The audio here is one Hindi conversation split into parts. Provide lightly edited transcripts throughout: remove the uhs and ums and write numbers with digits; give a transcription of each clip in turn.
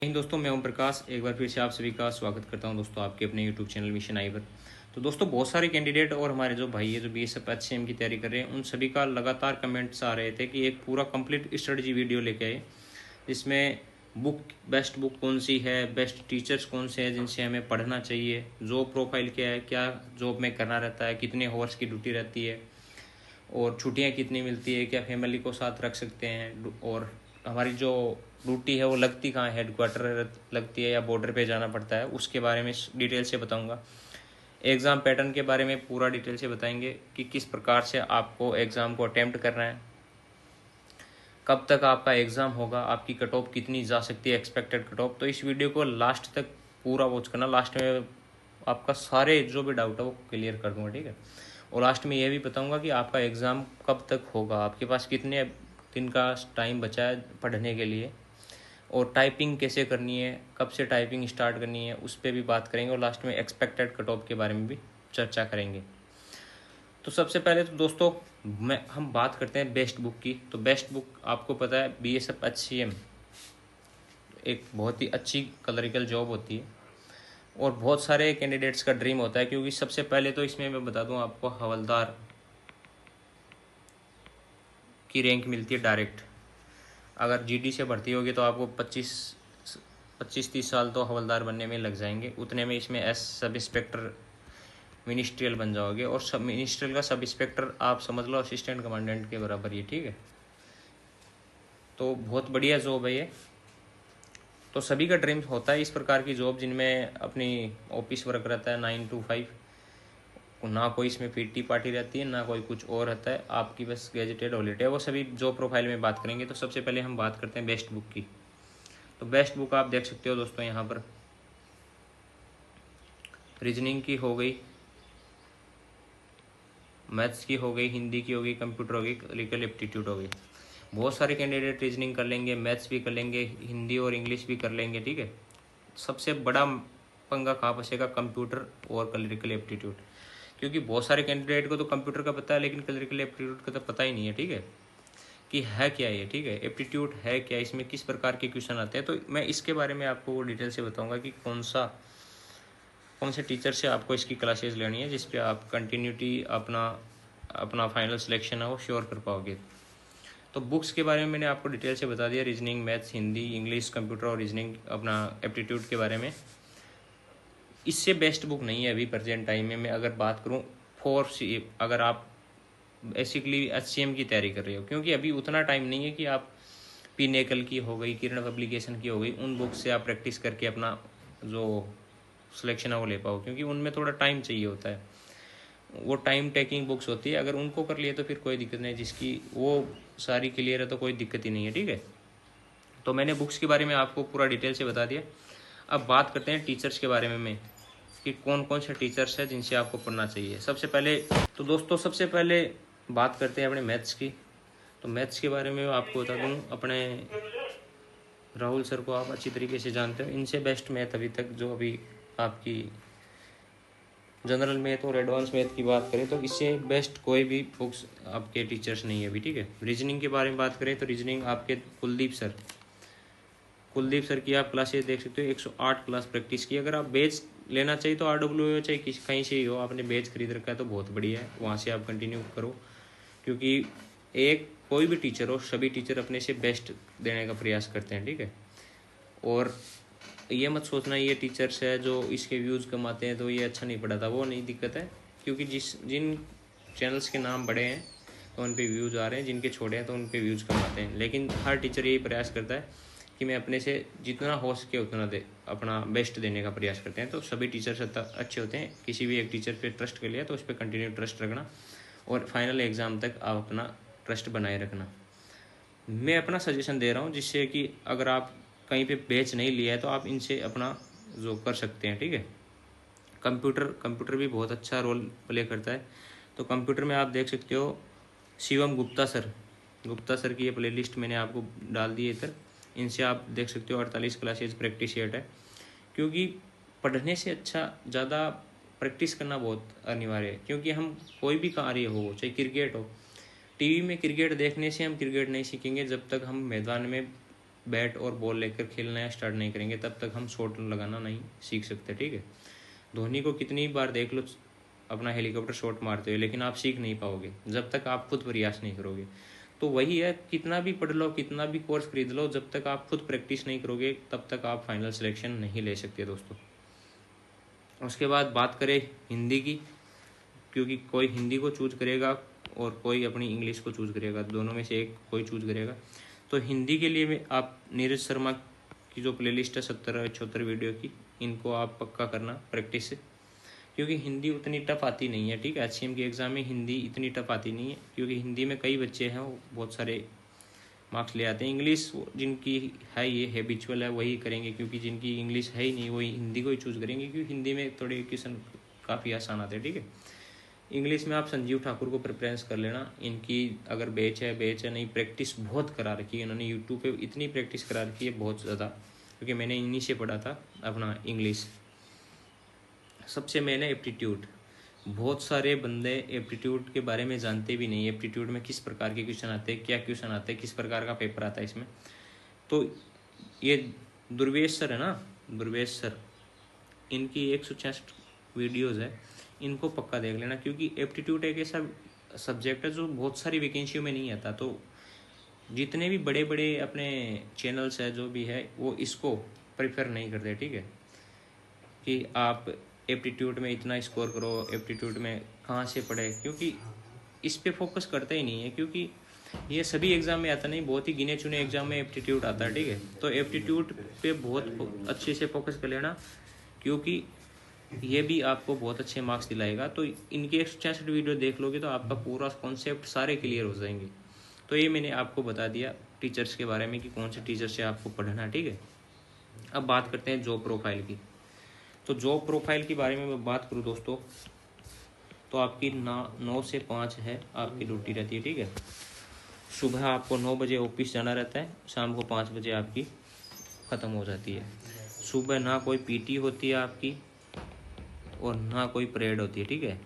दोस्तों, मैं ओम प्रकाश एक बार फिर से आप सभी का स्वागत करता हूं दोस्तों आपके अपने यूट्यूब चैनल मिशन आई पर। तो दोस्तों, बहुत सारे कैंडिडेट और हमारे जो भाई है जो बीएसएफ एचसीएम की तैयारी कर रहे हैं, उन सभी का लगातार कमेंट्स आ रहे थे कि एक पूरा कंप्लीट स्ट्रेटजी वीडियो लेके आए, जिसमें बेस्ट बुक कौन सी है, बेस्ट टीचर्स कौन से हैं जिनसे हमें पढ़ना चाहिए, जॉब प्रोफाइल क्या है, क्या जॉब में करना रहता है, कितने आवर्स की ड्यूटी रहती है और छुट्टियां कितनी मिलती है, क्या फैमिली को साथ रख सकते हैं, और हमारी जो ड्यूटी है वो लगती कहाँ है, हेडक्वार्टर लगती है या बॉर्डर पे जाना पड़ता है, उसके बारे में डिटेल से बताऊंगा। एग्ज़ाम पैटर्न के बारे में पूरा डिटेल से बताएंगे कि किस प्रकार से आपको एग्ज़ाम को अटेम्प्ट करना है, कब तक आपका एग्ज़ाम होगा, आपकी कट ऑफ कितनी जा सकती है, एक्सपेक्टेड कट ऑफ। तो इस वीडियो को लास्ट तक पूरा वॉच करना, लास्ट में आपका सारे जो भी डाउट है वो क्लियर कर दूंगा, ठीक है। और लास्ट में ये भी बताऊंगा कि आपका एग्ज़ाम कब तक होगा, आपके पास कितने दिन का टाइम बचा है पढ़ने के लिए, और टाइपिंग कैसे करनी है, कब से टाइपिंग स्टार्ट करनी है, उस पर भी बात करेंगे। और लास्ट में एक्सपेक्टेड कट ऑफ के बारे में भी चर्चा करेंगे। तो सबसे पहले तो दोस्तों हम बात करते हैं बेस्ट बुक की। तो बेस्ट बुक आपको पता है बीएसएफ एचसीएम एक बहुत ही अच्छी क्लरिकल जॉब होती है और बहुत सारे कैंडिडेट्स का ड्रीम होता है, क्योंकि सबसे पहले तो इसमें मैं बता दूं आपको, हवलदार की रैंक मिलती है डायरेक्ट। अगर जीडी से भर्ती होगी तो आपको 25-30 साल तो हवलदार बनने में लग जाएंगे, उतने में इसमें सब इंस्पेक्टर मिनिस्ट्रियल बन जाओगे, और सब मिनिस्ट्रियल का सब इंस्पेक्टर आप समझ लो असिस्टेंट कमांडेंट के बराबर ही, ठीक है। तो बहुत बढ़िया जॉब है ये। तो सभी का ड्रीम होता है इस प्रकार की जॉब जिनमें अपनी ऑफिस वर्क रहता है 9 to 5, ना कोई इसमें पीटी पार्टी रहती है, ना कोई कुछ और रहता है, आपकी बस गेजेटेड हॉलीडे है। वो सभी जॉब प्रोफाइल में बात करेंगे। तो सबसे पहले हम बात करते हैं बेस्ट बुक की। तो बेस्ट बुक आप देख सकते हो दोस्तों, यहाँ पर रीजनिंग की हो गई, मैथ्स की हो गई, हिंदी की हो गई, कंप्यूटर हो गई, क्लरिकल एप्टीट्यूड हो गई। बहुत सारे कैंडिडेट रीजनिंग कर लेंगे, मैथ्स भी कर लेंगे, हिंदी और इंग्लिश भी कर लेंगे, ठीक है। सबसे बड़ा पंगा कहाँ फंसेगा, कंप्यूटर और क्लरिकल एप्टीट्यूड, क्योंकि बहुत सारे कैंडिडेट को तो कंप्यूटर का पता है लेकिन क्लरिकल एप्टीट्यूड का तो पता ही नहीं है, ठीक है, कि है क्या ये, ठीक है। एप्टीट्यूड है क्या, इसमें किस प्रकार के क्वेश्चन आते हैं। तो मैं इसके बारे में आपको डिटेल से बताऊंगा कि कौन से टीचर से आपको इसकी क्लासेस लेनी है, जिस पे आप कंटिन्यूटी अपना अपना फाइनल सिलेक्शन है वो श्योर कर पाओगे। तो बुक्स के बारे में मैंने आपको डिटेल से बता दिया, reasoning, maths, Hindi, English, computer और रीजनिंग अपना एप्टीट्यूड के बारे में। इससे बेस्ट बुक नहीं है अभी प्रेजेंट टाइम में। मैं अगर बात करूँ अगर आप बेसिकली एचसीएम की तैयारी कर रहे हो, क्योंकि अभी उतना टाइम नहीं है कि आप पिनेकल की हो गई, किरण पब्लिकेशन की हो गई, उन बुक से आप प्रैक्टिस करके अपना जो सिलेक्शन है वो ले पाओ, क्योंकि उनमें थोड़ा टाइम चाहिए होता है, वो टाइम टेकिंग बुक्स होती है। अगर उनको कर लिए तो फिर कोई दिक्कत नहीं, जिसकी वो सारी क्लियर है तो कोई दिक्कत ही नहीं है, ठीक है। तो मैंने बुक्स के बारे में आपको पूरा डिटेल से बता दिया। अब बात करते हैं टीचर्स के बारे में कि कौन कौन से टीचर्स हैं जिनसे आपको पढ़ना चाहिए। सबसे पहले तो दोस्तों, सबसे पहले बात करते हैं अपने मैथ्स की। तो मैथ्स के बारे में आपको बता दूं, अपने राहुल सर को आप अच्छी तरीके से जानते हो। इनसे बेस्ट मैथ अभी तक जो अभी आपकी जनरल मैथ और एडवांस मैथ की बात करें तो इससे बेस्ट कोई भी बुक्स आपके टीचर्स नहीं है अभी, ठीक है। रीजनिंग के बारे में बात करें तो रीजनिंग आपके कुलदीप सर की आप क्लासेस देख सकते हो, 108 क्लास प्रैक्टिस की। अगर आप बेच लेना चाहिए तो RW चाहे कहीं से ही हो, आपने बेच खरीद रखा है तो बहुत बढ़िया है, वहाँ से आप कंटिन्यू करो। क्योंकि एक कोई भी टीचर हो, सभी टीचर अपने से बेस्ट देने का प्रयास करते हैं, ठीक है। और ये मत सोचना ये टीचर्स है जो इसके व्यूज़ कमाते हैं तो ये अच्छा नहीं पढ़ाता, वो नहीं दिक्कत है। क्योंकि जिन चैनल्स के नाम बड़े हैं तो उन पे व्यूज़ आ रहे हैं, जिनके छोटे हैं तो उन पे व्यूज़ कमाते हैं। लेकिन हर टीचर यही प्रयास करता है कि मैं अपने से जितना हो सके उतना अपना बेस्ट देने का प्रयास करते हैं। तो सभी टीचर्स अच्छे होते हैं। किसी भी एक टीचर पे ट्रस्ट कर लिया तो उस पर कंटिन्यू ट्रस्ट रखना और फाइनल एग्ज़ाम तक आप अपना ट्रस्ट बनाए रखना। मैं अपना सजेशन दे रहा हूँ, जिससे कि अगर आप कहीं पे बैच नहीं लिया है तो आप इनसे अपना जो कर सकते हैं, ठीक है। कंप्यूटर भी बहुत अच्छा रोल प्ले करता है। तो कंप्यूटर में आप देख सकते हो शिवम गुप्ता सर की ये प्लेलिस्ट मैंने आपको डाल दी है इधर। इनसे आप देख सकते हो 48 क्लासेज प्रैक्टिस सेट है। क्योंकि पढ़ने से अच्छा ज़्यादा प्रैक्टिस करना बहुत अनिवार्य है। क्योंकि हम कोई भी कार्य हो, चाहे क्रिकेट हो, टीवी में क्रिकेट देखने से हम क्रिकेट नहीं सीखेंगे जब तक हम मैदान में बैट और बॉल लेकर खेलना या स्टार्ट नहीं करेंगे तब तक हम शॉट लगाना नहीं सीख सकते, ठीक है। धोनी को कितनी बार देख लो अपना हेलीकॉप्टर शॉट मारते हुए, लेकिन आप सीख नहीं पाओगे जब तक आप खुद प्रयास नहीं करोगे। तो वही है, कितना भी पढ़ लो, कितना भी कोर्स खरीद लो, जब तक आप खुद प्रैक्टिस नहीं करोगे तब तक आप फाइनल सिलेक्शन नहीं ले सकते दोस्तों। उसके बाद बात करें हिंदी की, क्योंकि कोई हिंदी को चूज करेगा और कोई अपनी इंग्लिश को चूज करेगा, दोनों में से एक कोई चूज करेगा। तो हिंदी के लिए में आप नीरज शर्मा की जो प्लेलिस्ट है 70-74 वीडियो की, इनको आप पक्का करना प्रैक्टिस से, क्योंकि हिंदी उतनी टफ आती नहीं है, ठीक है। HCM के एग्ज़ाम में हिंदी इतनी टफ आती नहीं है, क्योंकि हिंदी में कई बच्चे हैं वो बहुत सारे मार्क्स ले आते हैं। इंग्लिश जिनकी है ये हैबिचुअल है वही करेंगे, क्योंकि जिनकी इंग्लिश है ही नहीं वही हिंदी को ही चूज़ करेंगे, क्योंकि हिंदी में थोड़े क्वेश्चन काफ़ी आसान आते हैं, ठीक है। इंग्लिश में आप संजीव ठाकुर को प्रेफरेंस कर लेना, इनकी अगर बैच है नहीं, प्रैक्टिस बहुत करा रखी है इन्होंने, यूट्यूब पे इतनी प्रैक्टिस करा रखी है बहुत ज़्यादा, क्योंकि मैंने इन्हीं से पढ़ा था अपना इंग्लिश। सबसे मेन है एप्टीट्यूड। बहुत सारे बंदे एप्टीट्यूड के बारे में जानते भी नहीं, एप्टीट्यूड में किस प्रकार के क्वेश्चन आते हैं, क्या क्वेश्चन आते हैं, किस प्रकार का पेपर आता है इसमें। तो ये दुर्वेश सर है ना, दुर्वेश सर, इनकी 166 वीडियोज़ है, इनको पक्का देख लेना, क्योंकि एप्टीट्यूड एक ऐसा सब्जेक्ट है जो बहुत सारी वैकेंसियों में नहीं आता। तो जितने भी बड़े बड़े अपने चैनल्स है जो भी है वो इसको प्रेफर नहीं करते, ठीक है, कि आप एप्टीट्यूड में इतना स्कोर करो, एप्टीट्यूड में कहाँ से पढ़े, क्योंकि इस पे फोकस करते ही नहीं है, क्योंकि ये सभी एग्ज़ाम में आता नहीं, बहुत ही गिने चुने एग्ज़ाम में एप्टीट्यूड आता है, ठीक है। तो एप्टीट्यूड पे बहुत अच्छे से फोकस कर लेना, क्योंकि ये भी आपको बहुत अच्छे मार्क्स दिलाएगा। तो इनके 166 वीडियो देख लोगे तो आपका पूरा कॉन्सेप्ट सारे क्लियर हो जाएंगे। तो ये मैंने आपको बता दिया टीचर्स के बारे में कि कौन से टीचर से आपको पढ़ना, ठीक है। अब बात करते हैं जॉब प्रोफाइल की। तो जॉब प्रोफाइल के बारे में मैं बात करूँ दोस्तों, तो आपकी 9 से 5 है आपकी ड्यूटी रहती है, ठीक है। सुबह आपको 9 बजे ऑफिस जाना रहता है, शाम को 5 बजे आपकी ख़त्म हो जाती है। सुबह ना कोई पीटी होती है आपकी और ना कोई परेड होती है, ठीक है।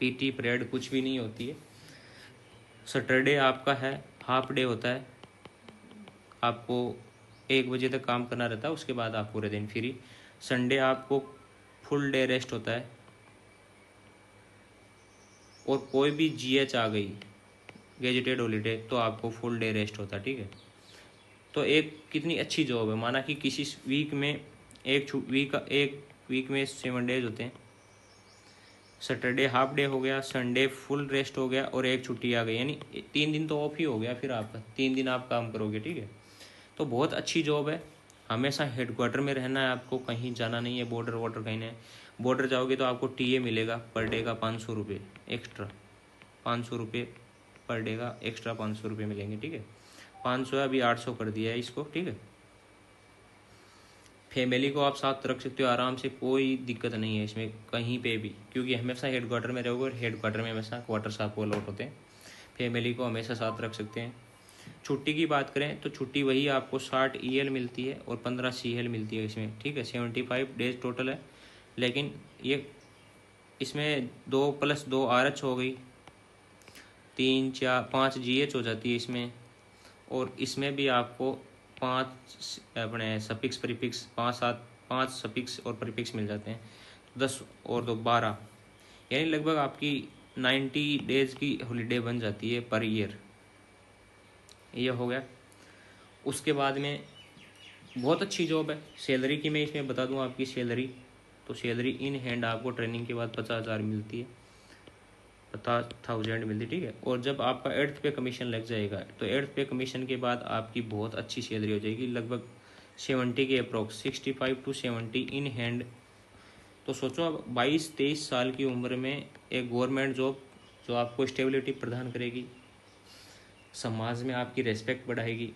पीटी परेड कुछ भी नहीं होती है। सैटरडे आपका है हाफ डे होता है, आपको 1 बजे तक काम करना रहता है, उसके बाद आप पूरे दिन फ्री। संडे आपको फुल डे रेस्ट होता है, और कोई भी GH आ गई गेजेटेड हॉलीडे तो आपको फुल डे रेस्ट होता है, ठीक है। तो एक कितनी अच्छी जॉब है, माना कि किसी वीक में एक वीक में 7 डेज होते हैं, सैटरडे हाफ डे हो गया, संडे फुल रेस्ट हो गया और एक छुट्टी आ गई, यानी 3 दिन तो ऑफ ही हो गया, फिर आपका 3 दिन आप काम करोगे, ठीक है। तो बहुत अच्छी जॉब है, हमेशा हेडक्वार्टर में रहना है आपको, कहीं जाना नहीं है, बॉर्डर वॉर्डर कहीं नहीं। बॉर्डर जाओगे तो आपको TA मिलेगा पर डे का 500 रुपये एक्स्ट्रा, 500 रुपये पर डे का एक्स्ट्रा 500 रुपये मिलेंगे, ठीक है। 500 है, अभी 800 कर दिया है इसको, ठीक है। फैमिली को आप साथ रख सकते हो आराम से, कोई दिक्कत नहीं है इसमें कहीं पे भी, क्योंकि हमेशा हेडक्वार्टर में रहोगे और हेडक्वार्टर में हमेशा क्वार्टर्स आपको अलॉट होते हैं। फैमिली को हमेशा साथ रख सकते हैं। छुट्टी की बात करें तो छुट्टी वही आपको 60 EL मिलती है और 15 CL मिलती है इसमें, ठीक है। 75 डेज टोटल है, लेकिन ये इसमें 2 + 2 RH हो गई, 3 4 5 GH हो जाती है इसमें, और इसमें भी आपको 5 अपने सफिक्स प्रीफिक्स 5 सफिक्स और प्रीफिक्स मिल जाते हैं, 10 और 2 12, यानी लगभग आपकी 90 डेज की हॉलीडे बन जाती है पर ईयर। ये हो गया। उसके बाद में बहुत अच्छी जॉब है। सैलरी की मैं इसमें बता दूं आपकी सैलरी, तो सैलरी इन हैंड आपको ट्रेनिंग के बाद 50,000 मिलती है, 50,000 मिलती है, ठीक है। और जब आपका 8th पे कमीशन लग जाएगा तो 8th पे कमीशन के बाद आपकी बहुत अच्छी सैलरी हो जाएगी, लगभग 70 के अप्रोक्स, 65 to 70 इन हैंड। तो सोचो अब 22-23 साल की उम्र में एक गवर्नमेंट जॉब जो आपको स्टेबिलिटी प्रदान करेगी, समाज में आपकी रेस्पेक्ट बढ़ाएगी,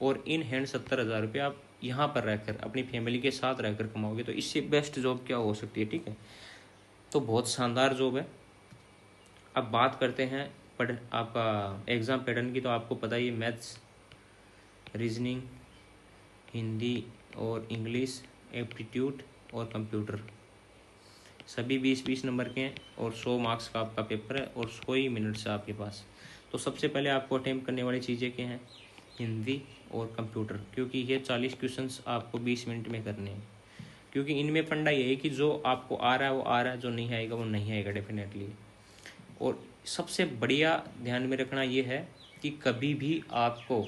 और इन हैंड 70,000 रुपये आप यहाँ पर रहकर अपनी फैमिली के साथ रहकर कमाओगे, तो इससे बेस्ट जॉब क्या हो सकती है, ठीक है। तो बहुत शानदार जॉब है। अब बात करते हैं आपका एग्ज़ाम पैटर्न की। तो आपको पता ही है, मैथ्स, रीजनिंग, हिंदी और इंग्लिश, एप्टीट्यूड और कंप्यूटर, सभी 20-20 नंबर के हैं, और 100 मार्क्स का आपका पेपर है, और 100 ही मिनट्स है आपके पास। तो सबसे पहले आपको अटेम्प्ट करने वाली चीज़ें क्या हैं, हिंदी और कंप्यूटर, क्योंकि ये 40 क्वेश्चंस आपको 20 मिनट में करने हैं। क्योंकि इनमें फंडा ये है कि जो आपको आ रहा है वो आ रहा है, जो नहीं आएगा वो नहीं आएगा डेफिनेटली। और सबसे बढ़िया ध्यान में रखना ये है कि कभी भी आपको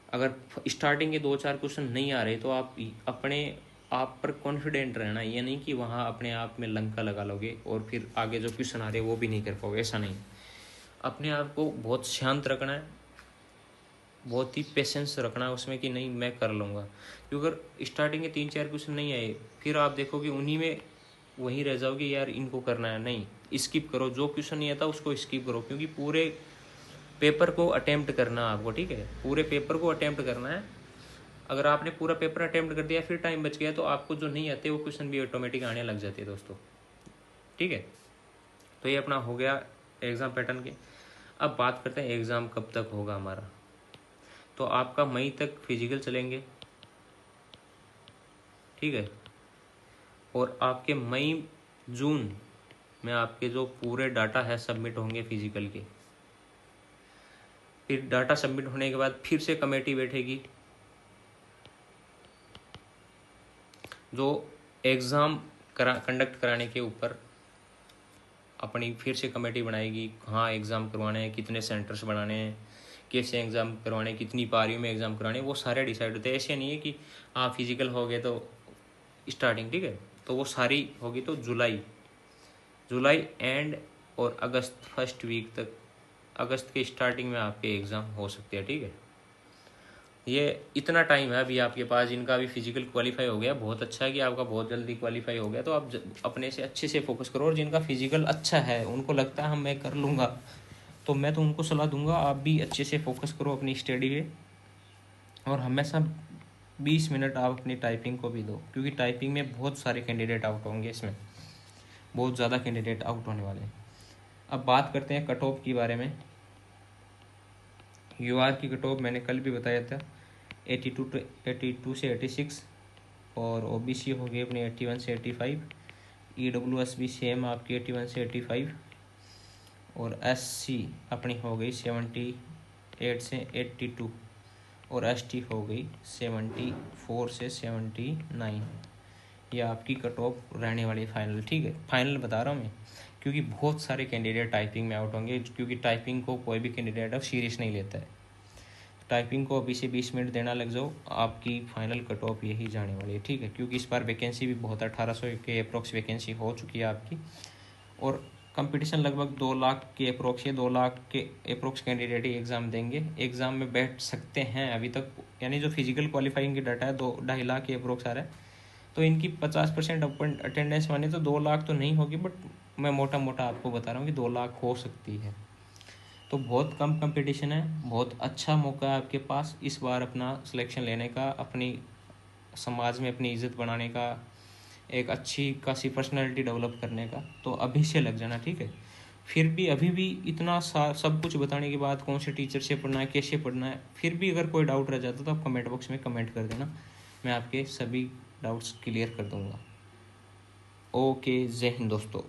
अगर स्टार्टिंग के 2-4 क्वेश्चन नहीं आ रहे तो आप अपने आप पर कॉन्फिडेंट रहना, ये नहीं कि वहाँ अपने आप में लंका लगा लोगे और फिर आगे जो क्वेश्चन आ रहे वो भी नहीं कर पाओगे, ऐसा नहीं। अपने आप को बहुत शांत रखना है, बहुत ही पेशेंस रखना है उसमें कि नहीं मैं कर लूँगा। क्योंकि अगर स्टार्टिंग के 3-4 क्वेश्चन नहीं आए फिर आप देखोगे उन्हीं में वहीं रह जाओगे, यार इनको करना है, नहीं स्किप करो, जो क्वेश्चन नहीं आता उसको स्किप करो, क्योंकि पूरे पेपर को अटेम्प्ट करना है आपको, ठीक है, पूरे पेपर को अटेम्प्ट करना है। अगर आपने पूरा पेपर अटेम्प्ट कर दिया फिर टाइम बच गया तो आपको जो नहीं आते वो क्वेश्चन भी ऑटोमेटिक आने लग जाते हैं दोस्तों, ठीक है। तो ये अपना हो गया एग्ज़ाम पैटर्न के। अब बात करते हैं एग्ज़ाम कब तक होगा हमारा। तो आपका मई तक फिजिकल चलेंगे, ठीक है, और आपके मई जून में आपके जो पूरे डाटा है सबमिट होंगे फिजिकल के। फिर डाटा सबमिट होने के बाद फिर से कमेटी बैठेगी जो एग्ज़ाम कंडक्ट कराने के ऊपर अपनी फिर से कमेटी बनाएगी, कहाँ एग्ज़ाम करवाने हैं, कितने सेंटर्स बनाने हैं, कैसे एग्ज़ाम करवाने, कितनी पारियों में एग्ज़ाम करवाने, वो सारे डिसाइड होते हैं। ऐसे नहीं है कि हाँ फिजिकल हो गए तो स्टार्टिंग, ठीक है, तो वो सारी होगी तो जुलाई एंड और अगस्त फर्स्ट वीक तक, अगस्त के स्टार्टिंग में आपके एग्ज़ाम हो सकते हैं, ठीक है। ये इतना टाइम है अभी आपके पास, जिनका अभी फिजिकल क्वालिफाई हो गया बहुत अच्छा है कि आपका बहुत जल्दी क्वालिफाई हो गया, तो आप अपने से अच्छे से फोकस करो। और जिनका फिजिकल अच्छा है उनको लगता है हम मैं कर लूँगा, तो मैं तो उनको सलाह दूंगा आप भी अच्छे से फोकस करो अपनी स्टडी पे, और हमेशा 20 मिनट आप अपनी टाइपिंग को भी दो, क्योंकि टाइपिंग में बहुत सारे कैंडिडेट आउट होंगे, इसमें बहुत ज़्यादा कैंडिडेट आउट होने वाले हैं। अब बात करते हैं कट ऑफ के बारे में। यूआर की कट ऑफ मैंने कल भी बताया था 82 से 86, और ओबीसी हो गई अपनी 81 से 85, ईडब्ल्यूएस भी सेम आपकी 81 से 85, और एससी अपनी हो गई 78 से 82, और एसटी हो गई 74 से 79। ये आपकी कट ऑफ रहने वाली फाइनल, ठीक है, फाइनल बता रहा हूँ मैं, क्योंकि बहुत सारे कैंडिडेट टाइपिंग में आउट होंगे, क्योंकि टाइपिंग को कोई भी कैंडिडेट अब सीरियस नहीं लेता है। टाइपिंग को अभी से 20 मिनट देना लग जाओ, आपकी फाइनल कट ऑफ यही जाने वाली है, ठीक है, क्योंकि इस बार वैकेंसी भी बहुत 1800 के अप्रोक्स वैकेंसी हो चुकी है आपकी, और कंपटीशन लगभग 2 लाख के अप्रोक्स है, 2 लाख के अप्रोक्स कैंडिडेट ही एग्ज़ाम देंगे, एग्ज़ाम में बैठ सकते हैं अभी तक। यानी जो फिजिकल क्वालिफाइंग की डाटा है 2-2.5 लाख के अप्रोक्स आ रहा है, तो इनकी 50% अटेंडेंस माने तो 2 लाख तो नहीं होगी, बट मैं मोटा मोटा आपको बता रहा हूँ कि 2 लाख हो सकती है। तो बहुत कम कंपटीशन है, बहुत अच्छा मौका है आपके पास इस बार अपना सिलेक्शन लेने का, अपनी समाज में अपनी इज़्ज़त बनाने का, एक अच्छी खासी पर्सनैलिटी डेवलप करने का। तो अभी से लग जाना, ठीक है। फिर भी अभी भी इतना सब कुछ बताने के बाद कौन से टीचर से पढ़ना है, कैसे पढ़ना है, फिर भी अगर कोई डाउट रह जाता तो आप कमेंट बॉक्स में कमेंट कर देना, मैं आपके सभी डाउट्स क्लियर कर दूँगा। ओके, जय हिंद दोस्तों।